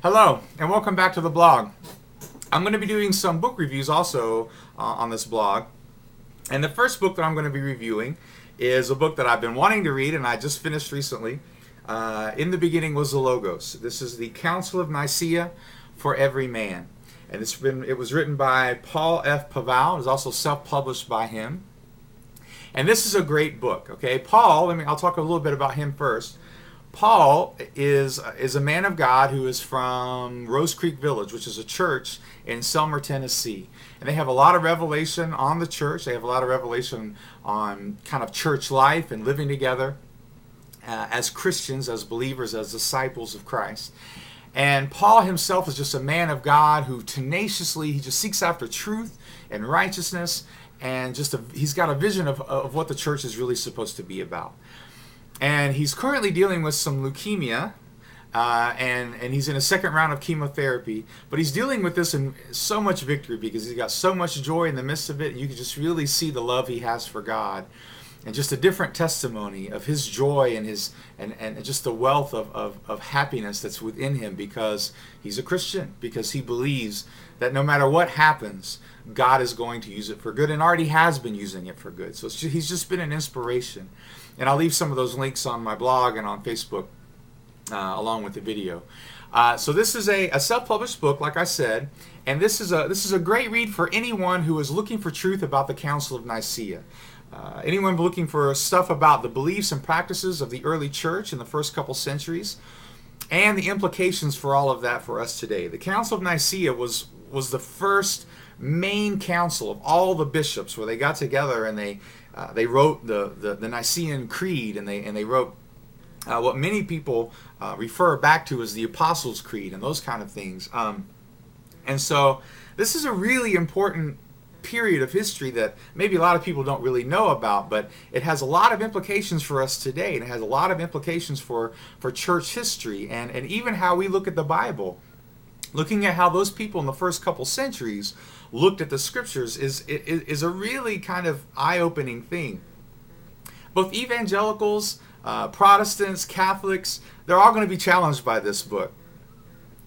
Hello, and welcome back to the blog. I'm going to be doing some book reviews also on this blog. And the first book that I'm going to be reviewing is a book that I've been wanting to read and I just finished recently. In the beginning was the Logos. This is the Council of Nicaea for Every Man. And it was written by Paul F. Pavao. It was also self-published by him. And this is a great book. Okay, Paul, I'll talk a little bit about him first. Paul is a man of God who is from Rose Creek Village, which is a church in Selmer, Tennessee. And they have a lot of revelation on the church. They have a lot of revelation on kind of church life and living together as Christians, as believers, as disciples of Christ. And Paul himself is just a man of God who tenaciously, he just seeks after truth and righteousness, and he's got a vision of what the church is really supposed to be about. And he's currently dealing with some leukemia, and he's in a second round of chemotherapy. But he's dealing with this in so much victory because he's got so much joy in the midst of it. You can just really see the love he has for God, and just a different testimony of his joy and and just the wealth of happiness that's within him because he's a Christian, because he believes that no matter what happens, God is going to use it for good and already has been using it for good. So he's just been an inspiration. And I'll leave some of those links on my blog and on Facebook along with the video. So this is a self-published book, like I said, and this is a great read for anyone who is looking for truth about the Council of Nicaea. Anyone looking for stuff about the beliefs and practices of the early church in the first couple centuries and the implications for all of that for us today. The Council of Nicaea was the first main council of all the bishops where they got together and they wrote the Nicene Creed, and they wrote what many people refer back to as the Apostles' Creed and those kind of things. And so this is a really important period of history that maybe a lot of people don't really know about, but it has a lot of implications for us today, and it has a lot of implications for church history and even how we look at the Bible. Looking at how those people in the first couple centuries looked at the scriptures is a really kind of eye-opening thing. Both evangelicals, Protestants, Catholics, they're all going to be challenged by this book.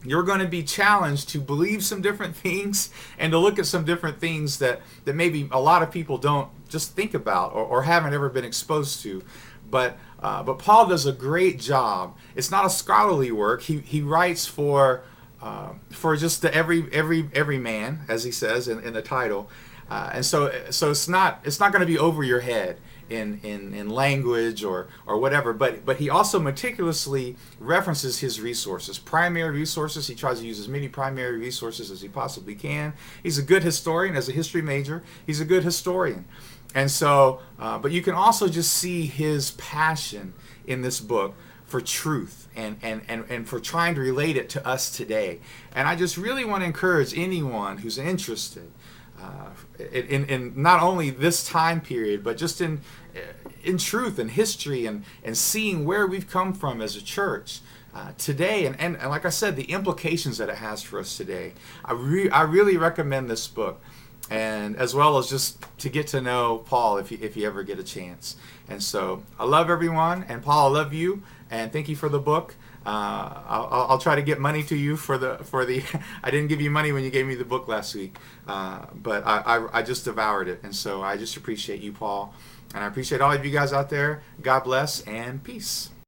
You're going to be challenged to believe some different things and to look at some different things that maybe a lot of people don't just think about or haven't ever been exposed to. But Paul does a great job. It's not a scholarly work. He writes for just the every man, as he says in the title, and so it's not going to be over your head in language or whatever. But he also meticulously references his resources, primary resources. He tries to use as many primary resources as he possibly can. He's a good historian. As a history major, he's a good historian, and so. But you can also just see his passion in this book for truth and for trying to relate it to us today. And I just really want to encourage anyone who's interested in not only this time period, but just in truth and history and seeing where we've come from as a church today. And like I said, the implications that it has for us today. I really recommend this book. And as well as just to get to know Paul if you ever get a chance. And so I love everyone, and Paul, I love you, and thank you for the book. I'll try to get money to you for the I didn't give you money when you gave me the book last week, but I just devoured it, and so I just appreciate you, Paul, and I appreciate all of you guys out there. God bless and peace.